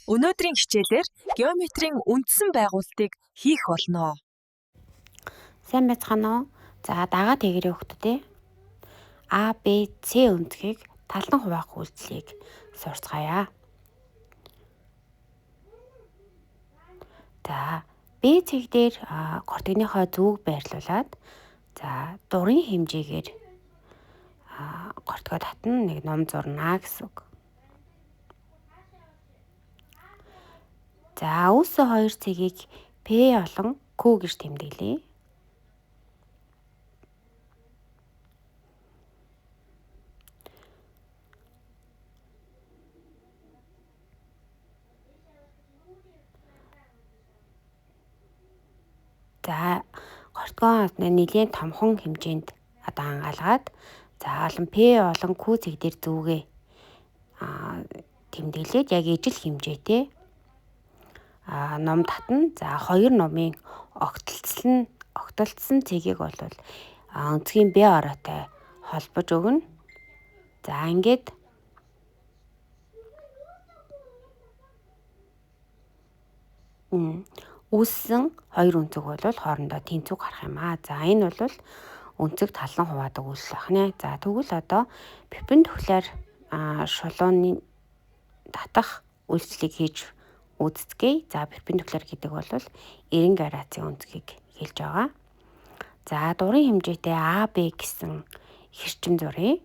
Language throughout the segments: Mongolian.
Өнөөдрийн хичээлээр геометрийн үндсэн байгуулалтыг хийх болно. Сайн байцгаана уу? За дагаад тэгэрээ хөлтөдөө А, Б, С өнцгийг талан хуваах үйлдэлийг сурцгаая. За Б цэг дээр гортогныхоо зүг байрлуулад за дурын хэмжээгээр гортгоо татна нэг ном зурнаа гэсэн үг. За үүсээ хоёр цэгийг П болон Q гэж тэмдэглэе. За гортгоо нэлийн томхон хэмжээнд хангаалгаад за олон П болон Q цэг дээр зүгээ тэмдэглээд яг ижил хэмжээтэй ном татна. За хоёр номын огтолцсон цэгийг бол өнцгийн Б ороотой холбож өгнө. За ингээд үүссэн хоёр өнцөг бол хоорондоо тэнцвэг гарах юм аа. За энэ бол өнцөг талан хуваадаг үйлс байна. За тэгвэл одоо перпендикуляр шулууны татах үйлчлэгийг хийж үздэцгээе. За перпендикуляр гэдэг бол 90 градусын өнцгийг хэлж байгаа. За дурын хэмжээтэй АБ гэсэн хэрчим зуръя.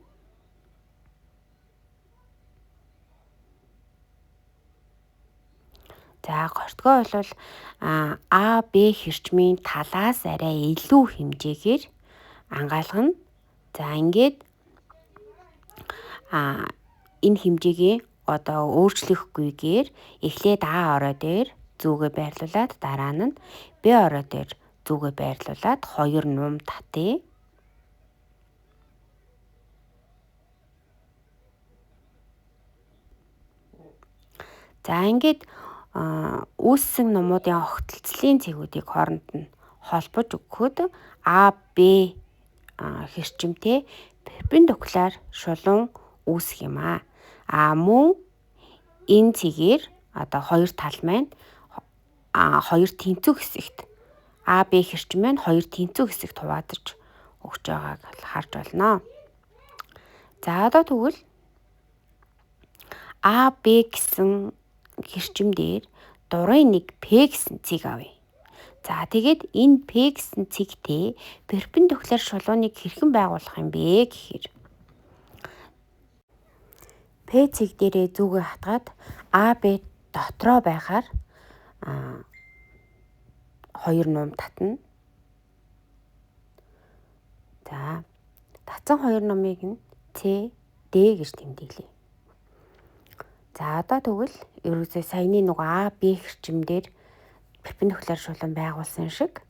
За гортгоо бол АБ хэрчмийн талаас арай илүү хэмжээгээр ангаалгана. За ингээд энэ хэмжээгээ одоо өөрчлөхгүйгээр эхлээд А ороо дээр зүгээ байрлуулад дараа нь Б ороо дээр зүгээ байрлуулад хоёр нум татъя. За ингээд үүссэн номуудын огтолцлын цэгүүдийг хооронд нь холбож өгөхөд А, Б хэрчимтэй перпендикуляр шулуун үүсэх юм аа. Мөн энэ цэгээр одоо хоёр тал маань хоёр тэнцвэг хэсэгт А, Б хэрчим маань хоёр тэнцвэг хэсэгт хуваадаж өгч байгааг харж байна. За одоо тэгвэл А, Б гэсэн хэрчим дээр дурын нэг П гэсэн цэг авъя. За тэгээд энэ П гэсэн цэгтэй перпендикуляр шулууныг хэрхэн байгуулах юм бэ гэхээр П цэг дээрээ зүгээ хатгаад А, Б дотроо байхаар хоёр нум татна. За татсан хоёр нумыг нь С, Д гэж тэмдэглэе. За одоо тэгвэл ерөөсөө саяны нэг А, Б хэрчимдэр перпендикуляр шулуун байгуулсан шиг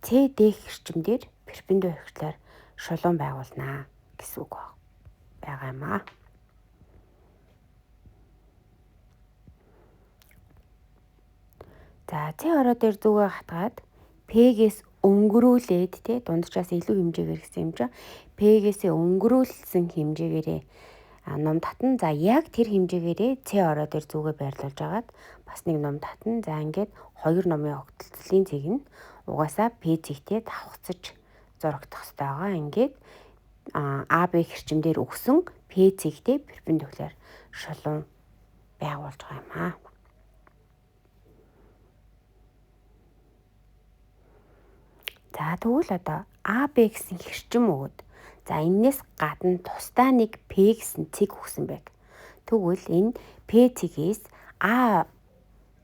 С, Д хэрчимдэр перпендикуляр шулуун байгуулнаа гэсэн үг байгаа юм аа. За С ороо дээр зүгээ хатгаад П-гээс өнгөрүүлээд дундчаас илүү хэмжээгээр гэсэн юм чинь П-гээс өнгөрүүлсэн хэмжээгээрээ ном татна. За яг тэр хэмжээгээрээ С ороо дээр зүгээ байрлуулж агаад бас нэг ном татна. За ингээд хоёр номын огтолцлын цэг нь угаасаа П цэгтэй давхцаж зурагдах хэрэгтэй байгаа. Ингээд А, Б хэрчим дээр өгсөн П цэгтэй перпендикуляр шулуун байгуулж байгаа юм аа. За тэгвэл одоо А, Б гэсэн хэрчим өгöd. За энээс гадна тусдаа нэг П гэсэн цэг өгсөн байг. Тэгвэл энэ П цэгээс А,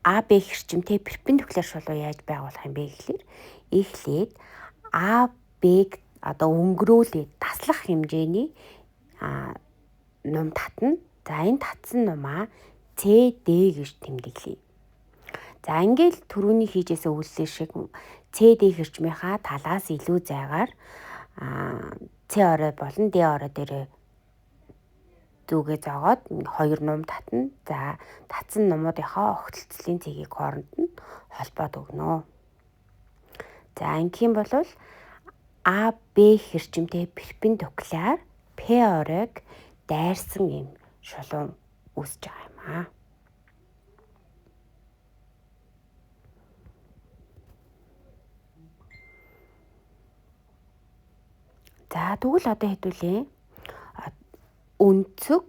Б хэрчимтэй перпендикуляр шулуу яаж байгуулах юм бэ гэхээр эхлээд А, Б-г одоо өнгөрүүлээд таслах хэмжээний нум татна. За энэ татсан нумаа С, Д гэж тэмдэглэе. За ингээд түрүүний хийжсэн үйлдэл шиг С, Д хэрчмийнхаа талаас илүү зайгаар С ороо болон Д ороо дээр зүгээ зоогоод хоёр нум татна. За татсан нумуудынхаа огтолцлын цэгийг хооронд нь холбоод өгнө. За ингэх юм бол А, Б хэрчимтэй перпендикуляр П оройг дайрсан юм шулуун үүсэж байгаа юм аа. За тэгвэл одоо хэдүүлээ өнцөг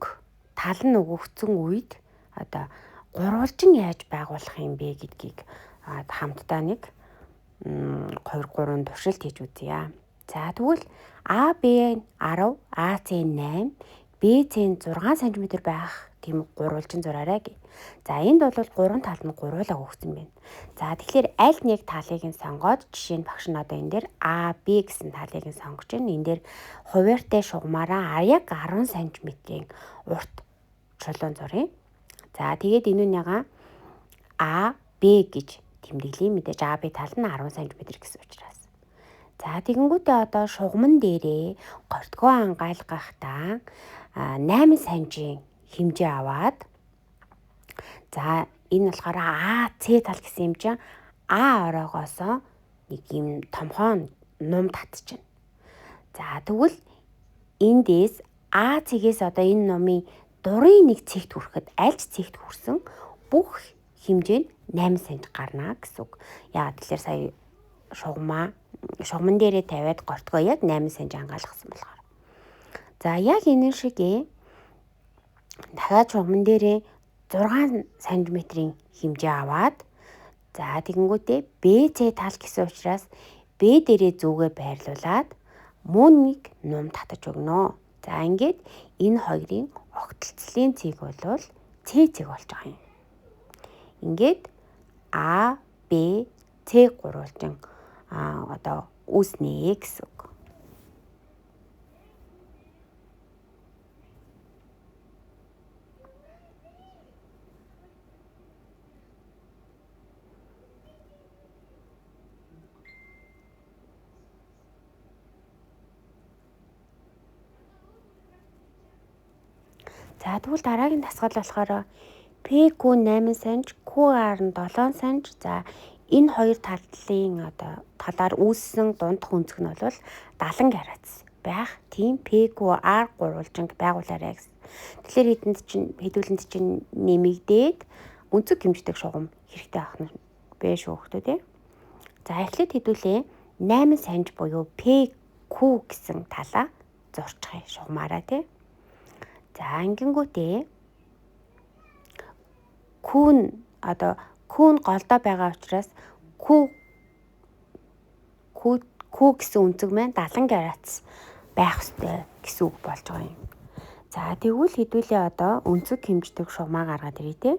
тал нь өгөгдсөн үед одоо гурвалжин яаж байгуулах юм бэ гэдгийг хамтдаа нэг 2 3 туршилт хийж үзье. За тэгвэл AB 10, AC 8, BC 6 см байх тийм гурвалжин зураарай гэ. За энд бол 3 талд нь гурвуулаа өгсөн байна. За тэгэхээр аль нэг талыг нь сонгоод жишээ нь багш нь одоо энэ дээр AB гэсэн талыг нь сонгож байна. Энэ дээр хуваарьтай шугамаараа яг 10 см-ийн урт чулуун зуръя. За тэгээд энүүнийгаа AB гэж тэмдэглэе. Мэдээж AB тал нь 10 см гэсэн учраас. За тэгэнгүүтээ одоо шугамн дээрээ гортгоо хангайлгахдаа 8 см хэмжээ аваад за энэ болохоор AC тал гэсэн юм чинь А ороогоосоо нэг юм томхоо нум татчихна. За тэгвэл эндээс А цэгээс одоо энэ нумын дурын нэг цэгт хүрэхэд аль ч цэгт хүрсэн бүх хэмжээ нь 8 см гарна гэсэн үг. Яагаад тэгэхээр сая шугамн дээрээ тавиад гортгоо яг 8 см хангайлгасан болохоор. За яг энэ шиг дахиад шугамн дээрээ 6 см-ийн хэмжээ аваад за тэгэнгүүтээ BC тал гэсэн учраас B дээрээ зүгээ байрлуулад мөн нэг нум татаж өгнө. За ингээд энэ хоёрын огтлцлын цэг бол C цэг болж байгаа юм. Ингээд A, B, C гурвалжин одоо үүснэ гэсэн үг. За тэгвэл дараагийн дасгал болохоор PQ 8 см, QR нь 7 см. За энэ хоёр талын одоо талаар үүссэн дундх өнцөг нь бол 70 градус байх. Тийм PQR гурвалжинг байгуулаарай гэсэн. Тэгэхээр хэдүүлэнд чинь нэмэгдээд өнцөг хэмждэг шугам хэрэгтэй авах нь бэ шүү хөөтөө тий. За эхлээд хэдүүлээ 8 см буюу PQ гэсэн талаа зурчихъя шугамаараа тий. За ингэнгүүтээ Q нь голдоо байгаа учраас Q гэсэн өнцөг маань 70 градус байх ёстой гэсэн үг болж байгаа юм. За тэгвэл хэдүүлээ одоо өнцөг хэмждэг шугамаа гаргаад ирээ тий.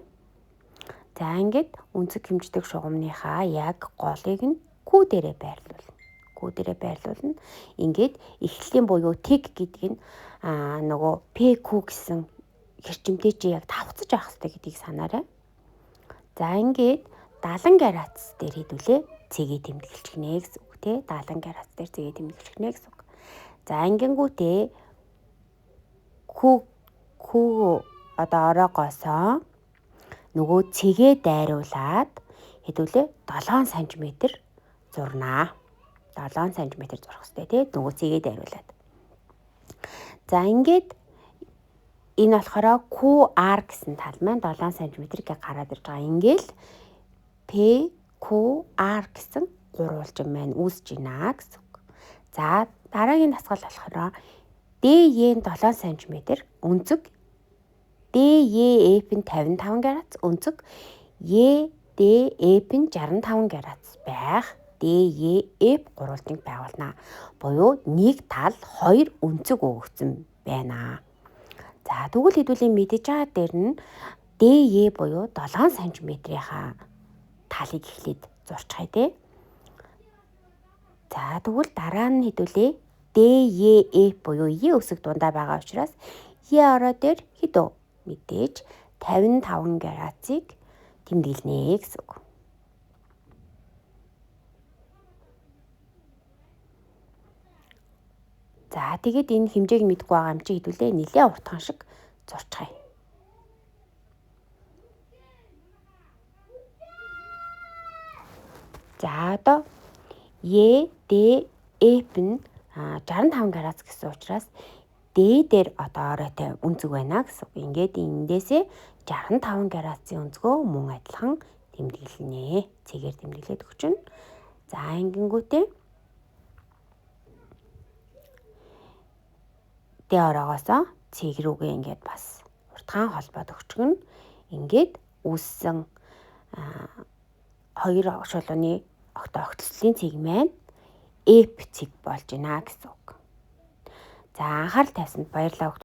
За ингээд өнцөг хэмждэг шугамныхаа яг голыг нь Q дээрээ байрлуулна. Ингээд эхлэлийн буюу тэг гэдэг нь нөгөө PQ гэсэн хэрчимтэй чи яг тавцаж авах хэрэгтэй гэдгийг санаарай. За ингээд 70 градус дээр хэдүүлээ цэгээ тэмдэглэчихнэ гэсэн үг тий. 70 градус дээр цэгээ тэмдэглэчихнэ гэсэн үг. За ингэнгүүтээ Q одоо ороогоосоо нөгөө цэгээ дайруулад хэдүүлээ 7 см зурнаа. 7 см зурх хэрэгтэй тий. Нөгөө цэгээ дайруулад. За ингээд энэ болохоор QR гэсэн тал маань 7 см-ийг гараад ирж байгаа. Ингээл PQR гэсэн гурвалжин маань үүсэж байна гэсэн үг. За дараагийн дасгал болохоор DE 7 см өнцөг DEF нь 55 градус өнцөг EDF нь 65 градус байх DEF гурвалжинг байгуулна. Буюу нэг тал 2 өнцөг өгөгдсөн байна. За тэгвэл хэдүүлээ мэдээж байгаа дээр нь DE буюу 7 см-ийнхаа талыг эхлээд зурчихъя тий. За тэгвэл дараа нь хэдүүлээ DEF буюу E үсэг дундаа байгаа учраас E ороо дээр хэдөө мэдээж 55 градусыг тэмдэглэнэ гэсэн үг. За тэгээд энэ хэмжээг мэдгүй байгаа юм чи хэдүүлээ нэлээ уртхан шиг зурчихъя. За одоо EDF нь 65 градус гэсэн учраас D дээр одоо оройтой өнцөг байна гэсэн үг. Ингээд эндээсээ 65 градусын өнцгөө мөн адилхан тэмдэглэнэ. Цэгээр тэмдэглээд өгчнө. За ингэнгүүтээ Д ороогоосоо цэг рүүгээ ингээд бас уртгаан холбоод өгчгөн ингээд үүссэн хоёр шулууны огтлслын цэг маань эп цэг болж байна гэсэн үг. За анхаарал тавьсанд баярлалаа.